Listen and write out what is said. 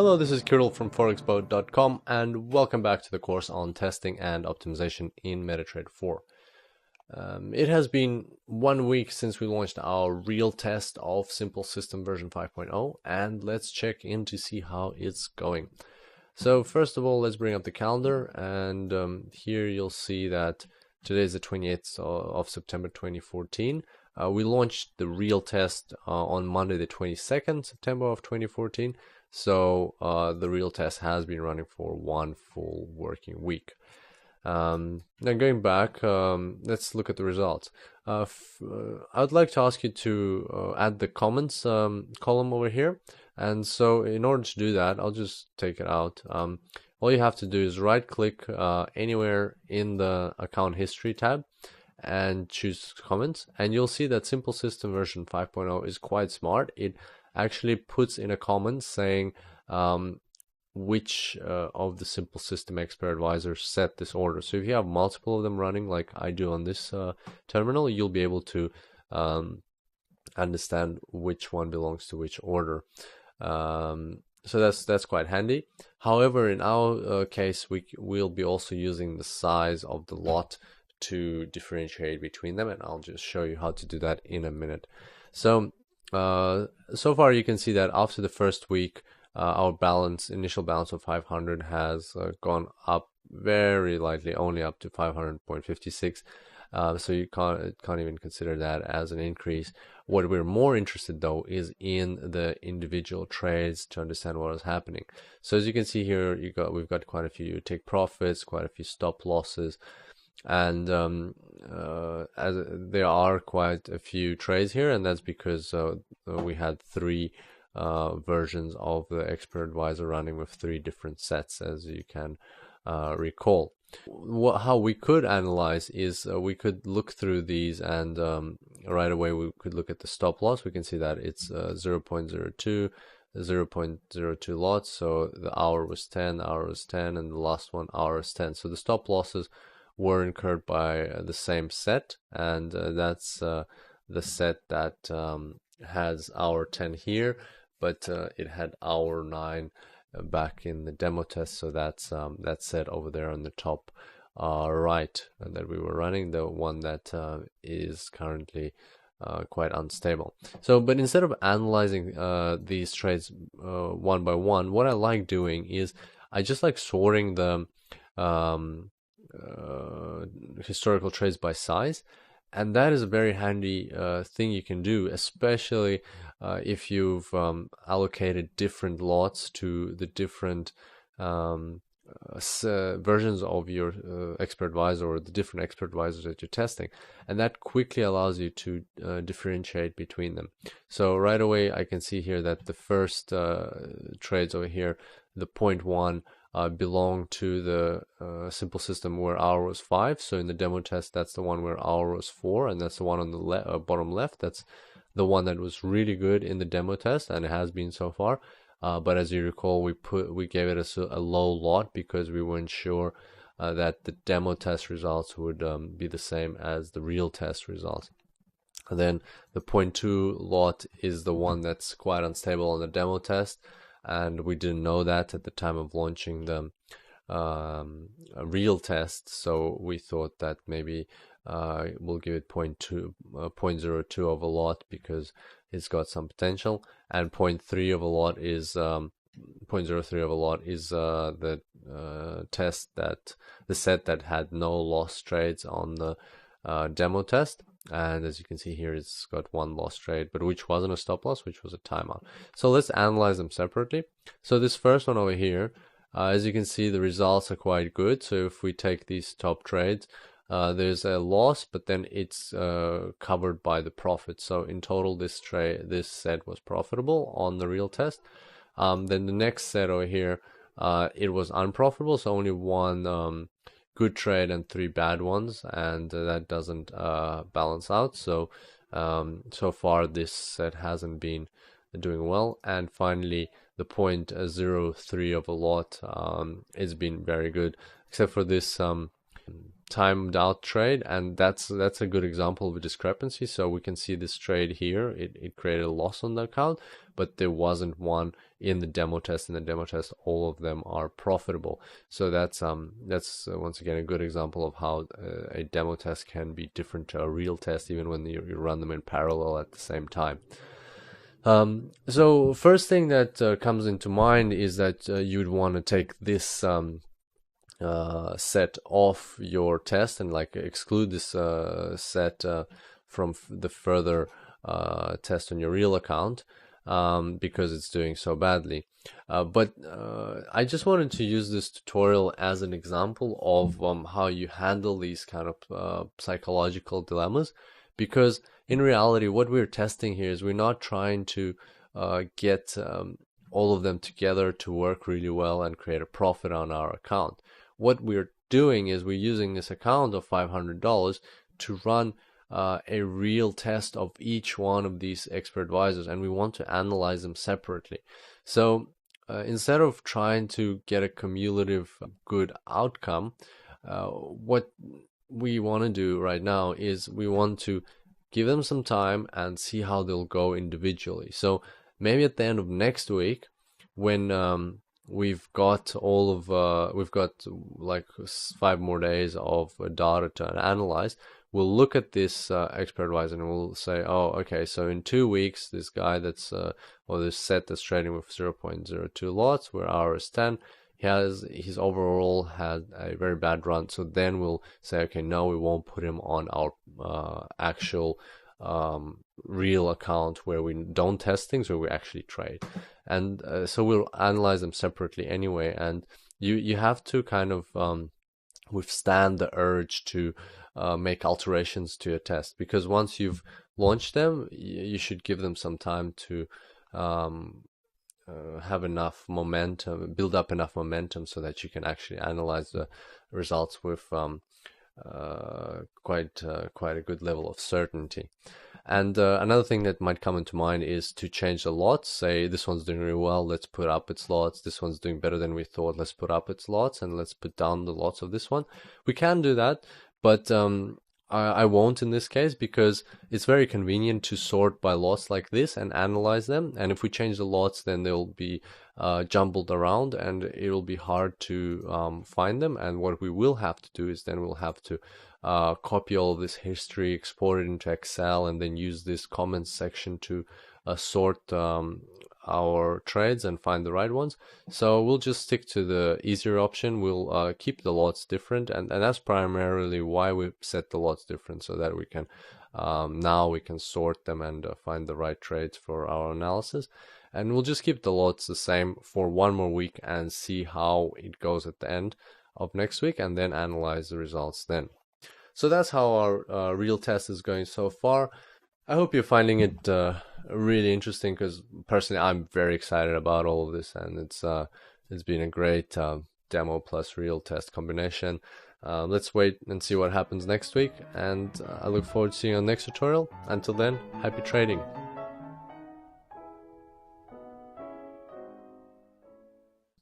Hello, this is Kirill from forexboat.com and welcome back to the course on testing and optimization in MetaTrader 4. It has been 1 week since we launched our real test of Simple System version 5.0, and let's check in to see how it's going. So first of all, let's bring up the calendar, and here you'll see that today is the 28th of September 2014. We launched the real test on Monday the 22nd September of 2014. So the real test has been running for 1 full working week. Now going back, let's look at the results. I'd like to ask you to add the comments column over here. And so in order to do that, I'll just take it out. All you have to do is right click anywhere in the account history tab and choose comments. And you'll see that Simple System version 5.0 is quite smart. It actually puts in a comment saying which of the Simple System Expert Advisors set this order. So if you have multiple of them running like I do on this terminal, you'll be able to understand which one belongs to which order. So that's quite handy. However, in our case, we'll be also using the size of the lot to differentiate between them, and I'll just show you how to do that in a minute. So so far you can see that after the first week, our initial balance of 500 has gone up very lightly, only up to 500.56. So you can't even consider that as an increase. What we're more interested though is in the individual trades to understand what is happening. So as you can see here, we've got quite a few take profits, quite a few stop losses, and as there are quite a few trades here, and that's because we had 3 versions of the Expert Advisor running with 3 different sets, as you can recall. How we could analyze is we could look through these, and right away we could look at the stop loss. We can see that it's 0.02, 0.02 lots. So the hour was 10, hour was 10, and the last one hour is 10. So the stop losses were incurred by the same set, and that's the set that has hour 10 here, but it had hour 9 back in the demo test. So that's that set over there on the top right that we were running, the one that is currently quite unstable. So but instead of analyzing these trades one by one, what I like doing is I just like sorting the historical trades by size, and that is a very handy thing you can do, especially if you've allocated different lots to the different versions of your Expert Advisor, or the different Expert Advisors that you're testing, and that quickly allows you to differentiate between them. So right away I can see here that the first trades over here, the 0.1, belong to the Simple System where hour was 5. So in the demo test, that's the one where hour was 4, and that's the one on the bottom left. That's the one that was really good in the demo test, and it has been so far. But as you recall, we gave it a low lot because we weren't sure that the demo test results would be the same as the real test results. And then the 0.2 lot is the one that's quite unstable on the demo test, and we didn't know that at the time of launching the real test. So we thought that maybe we'll give it 0.02 of a lot because it's got some potential, and 0.3 of a lot is 0.03 of a lot is the test that the set that had no loss trades on the demo test. And as you can see here, it's got 1 loss trade, but which wasn't a stop loss, which was a timeout. So let's analyze them separately. So this first one over here, as you can see, the results are quite good. So if we take these top trades, there's a loss, but then it's covered by the profit. So in total, this set was profitable on the real test. Then the next set over here, it was unprofitable, so only 1 good trade and 3 bad ones, and that doesn't balance out. So so far this set hasn't been doing well. And finally, the 0.03 of a lot has been very good, except for this timed out trade, and that's a good example of a discrepancy. So we can see this trade here, it created a loss on the account, but there wasn't one in the demo test. In the demo test, all of them are profitable. So that's once again a good example of how a demo test can be different to a real test, even when you run them in parallel at the same time. So first thing that comes into mind is that you'd want to take this set off your test and like exclude this set from the further test on your real account, because it's doing so badly. But I just wanted to use this tutorial as an example of how you handle these kind of psychological dilemmas, because in reality what we're testing here is we're not trying to get all of them together to work really well and create a profit on our account. What we're doing is we're using this account of $500 to run a real test of each one of these expert advisors, and we want to analyze them separately. So instead of trying to get a cumulative good outcome, what we want to do right now is we want to give them some time and see how they'll go individually. So maybe at the end of next week, when we've got like 5 more days of data to analyze, we'll look at this expert advisor and we'll say, oh, okay, so in 2 weeks, this guy that's or this set that's trading with 0.02 lots, where R is 10, he's overall had a very bad run. So then we'll say, okay, no, we won't put him on our actual real account where we don't test things, where we actually trade. And so we'll analyze them separately anyway. And you have to kind of withstand the urge to make alterations to your test, because once you've launched them, you should give them some time to have enough momentum, build up enough momentum so that you can actually analyze the results with quite a good level of certainty. And another thing that might come into mind is to change the lots. Say this one's doing really well, let's put up its lots. This one's doing better than we thought, let's put up its lots, and let's put down the lots of this one. We can do that, but I won't in this case, because it's very convenient to sort by lots like this and analyze them. And if we change the lots, then they'll be jumbled around and it will be hard to find them. And what we will have to do is then we'll have to copy all of this history, export it into Excel, and then use this comments section to sort our trades and find the right ones. So we'll just stick to the easier option. We'll keep the lots different, and that's primarily why we set the lots different, so that we can now we can sort them and find the right trades for our analysis. And we'll just keep the lots the same for 1 more week and see how it goes at the end of next week, and then analyze the results then. So that's how our real test is going so far. I hope you're finding it really interesting, because personally I'm very excited about all of this, and it's been a great demo plus real test combination. Let's wait and see what happens next week, and I look forward to seeing you on the next tutorial. Until then, happy trading.